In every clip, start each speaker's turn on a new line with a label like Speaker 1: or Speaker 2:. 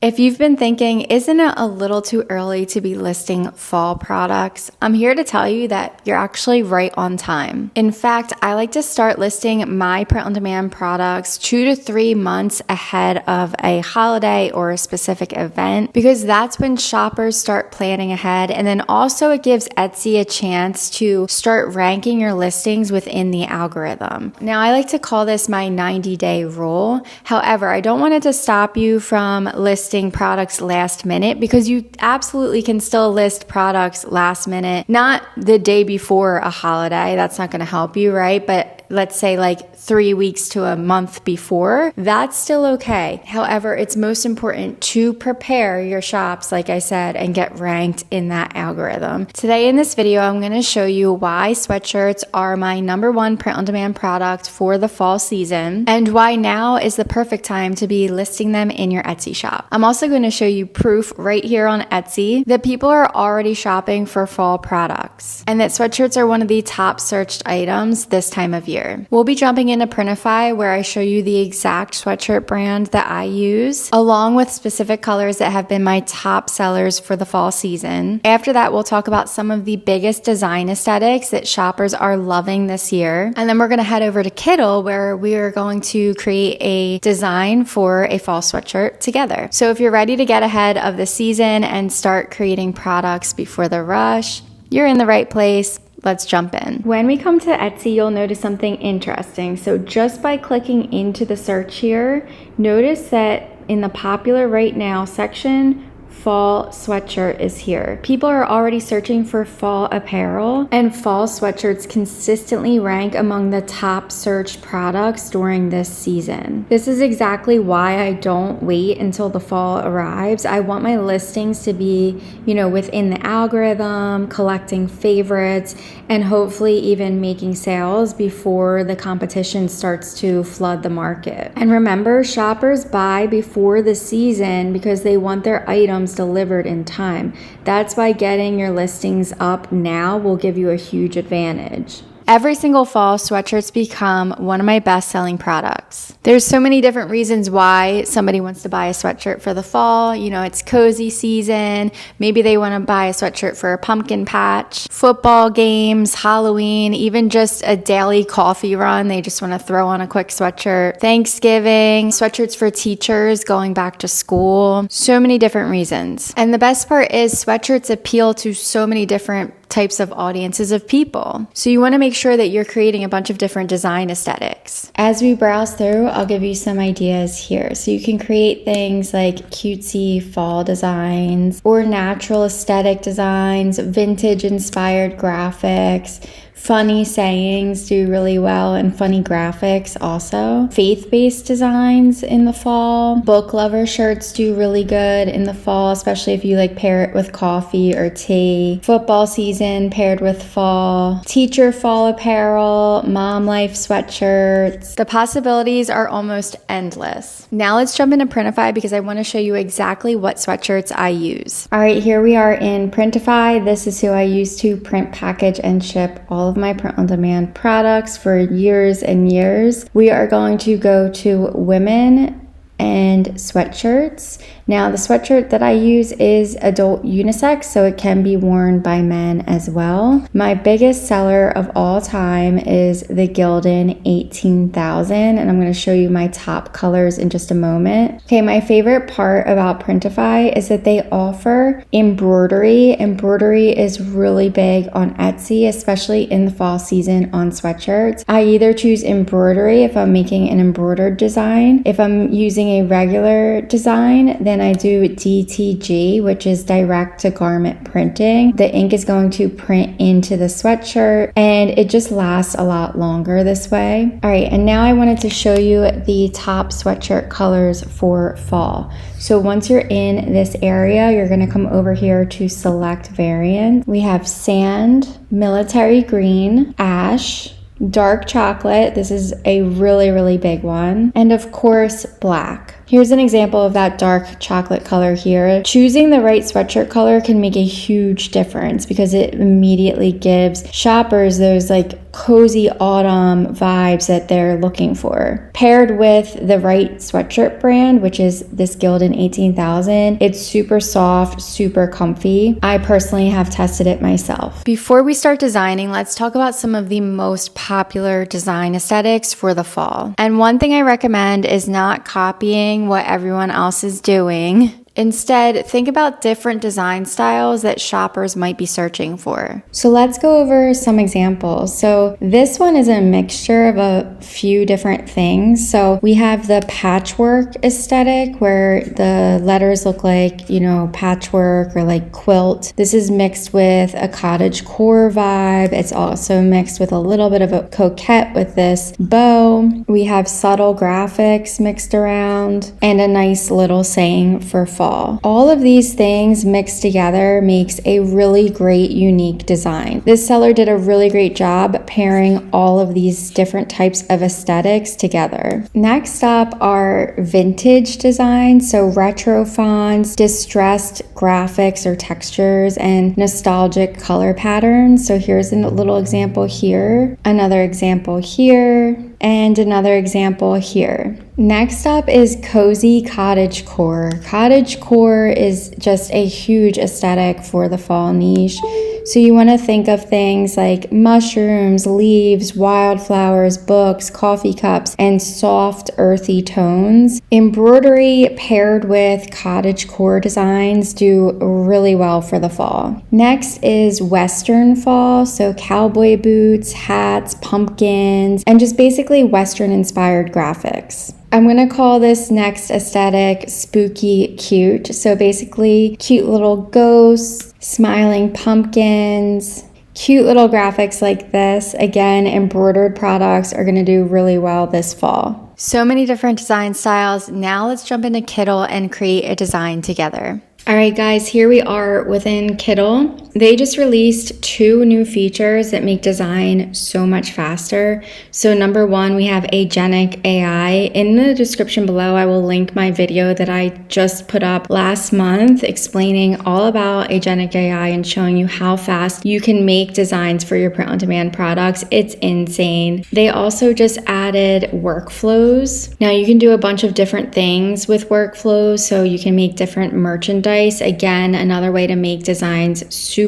Speaker 1: If you've been thinking, isn't it a little too early to be listing fall products? I'm here to tell you that you're actually right on time. In fact, I like to start listing my print-on-demand products 2 to 3 months ahead of a holiday or a specific event, because that's when shoppers start planning ahead. And then also it gives Etsy a chance to start ranking your listings within the algorithm. Now, I like to call this my 90-day rule. However, I don't want it to stop you from listing products last minute, because you absolutely can still list products last minute, not the day before a holiday. That's not going to help you, right? But let's say like 3 weeks to a month before, that's still okay. However, it's most important to prepare your shops, like I said, and get ranked in that algorithm. Today in this video, I'm going to show you why sweatshirts are my #1 print-on-demand product for the fall season, and why now is the perfect time to be listing them in your Etsy shop. I'm also going to show you proof right here on Etsy that people are already shopping for fall products, and that sweatshirts are one of the top searched items this time of year. We'll be jumping into Printify, where I show you the exact sweatshirt brand that I use, along with specific colors that have been my top sellers for the fall season. After that, we'll talk about some of the biggest design aesthetics that shoppers are loving this year. And then we're going to head over to KITTL, where we are going to create a design for a fall sweatshirt together. So if you're ready to get ahead of the season and start creating products before the rush, you're in the right place. Let's jump in. When we come to Etsy, you'll notice something interesting. So just by clicking into the search here, notice that in the popular right now section, fall sweatshirt is here. People are already searching for fall apparel, and fall sweatshirts consistently rank among the top searched products during this season. This is exactly why I don't wait until the fall arrives. I want my listings to be, within the algorithm, collecting favorites, and hopefully even making sales before the competition starts to flood the market. And remember, shoppers buy before the season because they want their items delivered in time. That's why getting your listings up now will give you a huge advantage. Every single fall, sweatshirts become one of my best-selling products. There's so many different reasons why somebody wants to buy a sweatshirt for the fall. It's cozy season. Maybe they want to buy a sweatshirt for a pumpkin patch, football games, Halloween, even just a daily coffee run. They just want to throw on a quick sweatshirt. Thanksgiving, sweatshirts for teachers going back to school. So many different reasons. And the best part is sweatshirts appeal to so many different types of audiences of people. So you want to make sure that you're creating a bunch of different design aesthetics. As we browse through, I'll give you some ideas here. So you can create things like cutesy fall designs, or natural aesthetic designs, vintage inspired graphics. Funny sayings do really well, and funny graphics also. Faith-based designs in the fall. Book lover shirts do really good in the fall, especially if you pair it with coffee or tea. Football season paired with fall. Teacher fall apparel, mom life sweatshirts. The possibilities are almost endless. Now let's jump into Printify, because I want to show you exactly what sweatshirts I use. All right, here we are in Printify. This is who I use to print, package, and ship all of my print-on-demand products for years and years. We are going to go to women and sweatshirts. Now, the sweatshirt that I use is adult unisex, so it can be worn by men as well. My biggest seller of all time is the Gildan 18,000, and I'm going to show you my top colors in just a moment. Okay, my favorite part about Printify is that they offer embroidery. Embroidery is really big on Etsy, especially in the fall season on sweatshirts. I either choose embroidery if I'm making an embroidered design. If I'm using a regular design, then I do DTG, which is direct to garment printing. The ink is going to print into the sweatshirt, and it just lasts a lot longer this way. All right, and now I wanted to show you the top sweatshirt colors for fall. So once you're in this area, you're going to come over here to select variant. We have sand, military green, ash, dark chocolate. This is a really, really big one. And of course, black. Here's an example of that dark chocolate color here. Choosing the right sweatshirt color can make a huge difference because it immediately gives shoppers those like cozy autumn vibes that they're looking for. Paired with the right sweatshirt brand, which is this Gildan 18,000, it's super soft, super comfy. I personally have tested it myself. Before we start designing, let's talk about some of the most popular design aesthetics for the fall. And one thing I recommend is not copying what everyone else is doing. Instead, think about different design styles that shoppers might be searching for. So let's go over some examples. So this one is a mixture of a few different things. So we have the patchwork aesthetic where the letters look like, you know, patchwork or like quilt. This is mixed with a cottage core vibe. It's also mixed with a little bit of a coquette with this bow. We have subtle graphics mixed around and a nice little saying for fall. All of these things mixed together makes a really great, unique design. This seller did a really great job pairing all of these different types of aesthetics together. Next up are vintage designs, so retro fonts, distressed graphics or textures, and nostalgic color patterns. So here's a little example here, another example here, and another example here. Next up is cozy cottage core. Cottage core is just a huge aesthetic for the fall niche. So you want to think of things like mushrooms, leaves, wildflowers, books, coffee cups, and soft earthy tones. Embroidery paired with cottage core designs do really well for the fall. Next is Western fall, so cowboy boots, hats, pumpkins, and just basically Western inspired graphics. I'm going to call this next aesthetic spooky cute. So basically cute little ghosts, smiling pumpkins, cute little graphics like this. Again, embroidered products are going to do really well this fall. So many different design styles. Now let's jump into KITTL and create a design together. All right, guys, here we are within KITTL. They just released 2 new features that make design so much faster. So number 1, we have Agentic AI. In the description below, I will link my video that I just put up last month explaining all about Agentic AI and showing you how fast you can make designs for your print-on-demand products. It's insane. They also just added workflows. Now you can do a bunch of different things with workflows, so you can make different merchandise. Again, another way to make designs super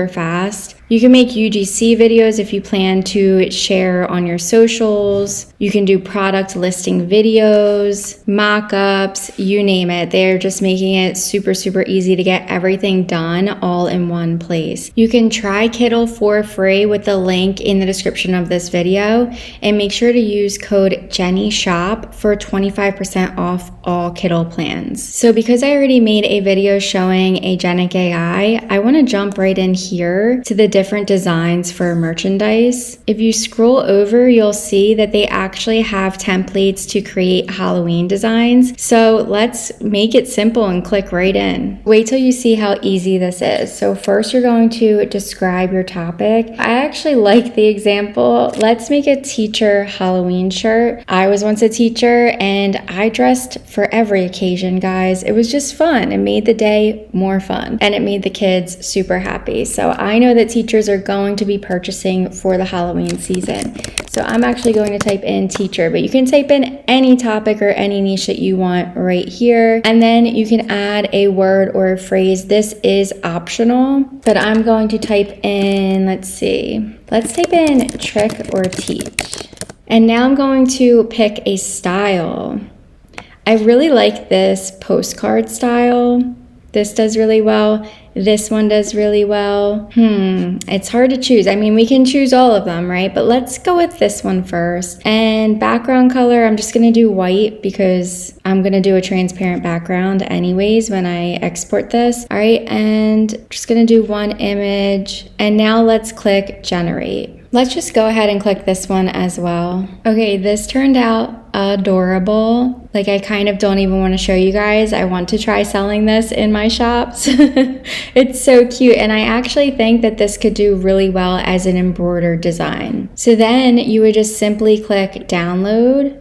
Speaker 1: fast. You can make UGC videos if you plan to share on your socials. You can do product listing videos, mockups, you name it. They're just making it super easy to get everything done all in one place. You can try KITTL for free with the link in the description of this video, and make sure to use code JennyShop for 25% off all KITTL plans. So because I already made a video showing Agentic AI, I want to jump right in here to the different designs for merchandise. If you scroll over, you'll see that they actually have templates to create Halloween designs. So let's make it simple and click right in. Wait till you see how easy this is. So first you're going to describe your topic. I actually like the example. Let's make a teacher Halloween shirt. I was once a teacher and I dressed for every occasion, guys. It was just fun. It made the day more fun and it made the kids super happy. So I know that teachers are going to be purchasing for the Halloween season. So I'm actually going to type in teacher, but you can type in any topic or any niche that you want right here. And then you can add a word or a phrase. This is optional, but I'm going to type in, let's type in trick or teach. And now I'm going to pick a style. I really like this postcard style. This does really well. This one does really well. It's hard to choose. I mean, we can choose all of them, right? But let's go with this one first. And background color, I'm just gonna do white because I'm gonna do a transparent background anyways when I export this. All right, and just gonna do one image. And now let's click generate. Let's just go ahead and click this one as well. Okay, this turned out adorable. Like, I kind of don't even want to show you guys. I want to try selling this in my shops. It's so cute, and I actually think that this could do really well as an embroidered design. So then you would just simply click download,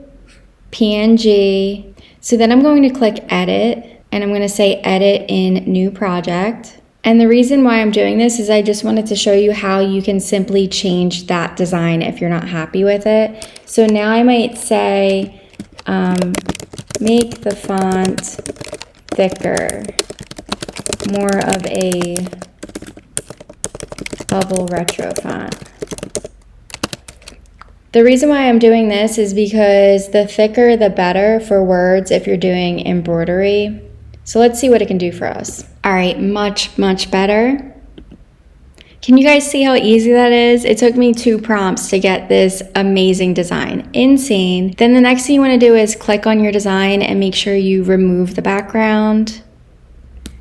Speaker 1: PNG, So then I'm going to click edit, and I'm going to say edit in new project. And the reason why I'm doing this is I just wanted to show you how you can simply change that design if you're not happy with it. So now I might say, make the font thicker, more of a bubble retro font. The reason why I'm doing this is because the thicker the better for words if you're doing embroidery. So let's see what it can do for us. All right, much, much better. Can you guys see how easy that is? It took me 2 prompts to get this amazing design. Insane. Then the next thing you want to do is click on your design and make sure you remove the background.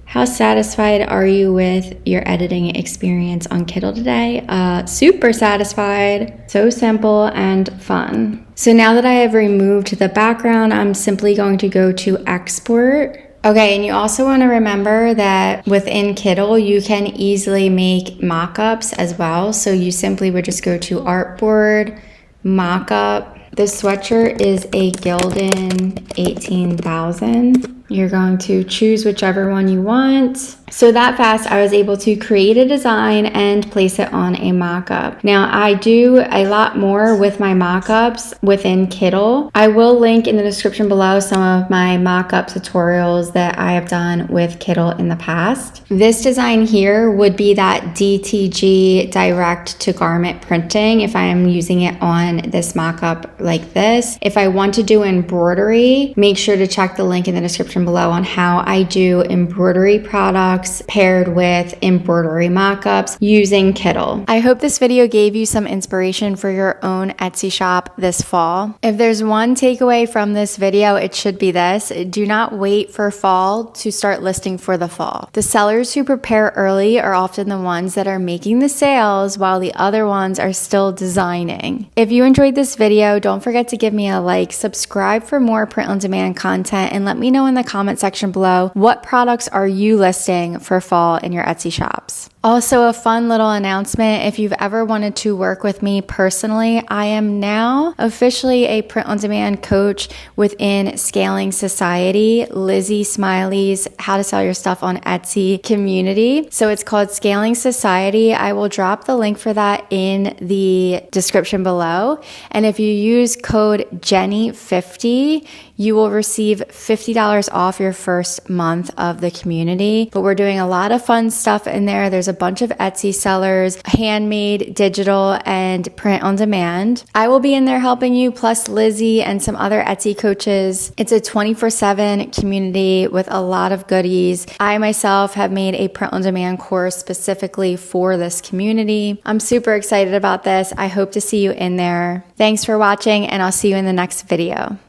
Speaker 1: How satisfied are you with your editing experience on KITTL today? Super satisfied. So simple and fun. So now that I have removed the background, I'm simply going to go to export. Okay, and you also want to remember that within KITTL, you can easily make mockups as well. So you simply would just go to artboard, mockup. The sweatshirt is a Gildan 18,000. You're going to choose whichever one you want. So that fast, I was able to create a design and place it on a mockup. Now, I do a lot more with my mockups within KITTL. I will link in the description below some of my mockup tutorials that I have done with KITTL in the past. This design here would be that DTG direct to garment printing if I am using it on this mockup like this. If I want to do embroidery, make sure to check the link in the description below on how I do embroidery products paired with embroidery mockups using KITTL. I hope this video gave you some inspiration for your own Etsy shop this fall. If there's one takeaway from this video, it should be this: do not wait for fall to start listing for the fall. The sellers who prepare early are often the ones that are making the sales while the other ones are still designing. If you enjoyed this video, don't forget to give me a like, subscribe for more print on demand content, and let me know in the comment section below what products are you listing for fall in your Etsy shops. Also, a fun little announcement: if you've ever wanted to work with me personally, I am now officially a print on demand coach within Scaling Society, Lizzie Smiley's How to Sell Your Stuff on Etsy community. So it's called Scaling Society. I will drop the link for that in the description below. And if you use code Jenny50, you will receive $50 off your first month of the community. But we're doing a lot of fun stuff in there. There's a bunch of Etsy sellers, handmade, digital, and print on demand. I will be in there helping you, plus Lizzie and some other Etsy coaches. It's a 24/7 community with a lot of goodies. I myself have made a print on demand course specifically for this community. I'm super excited about this. I hope to see you in there. Thanks for watching, and I'll see you in the next video.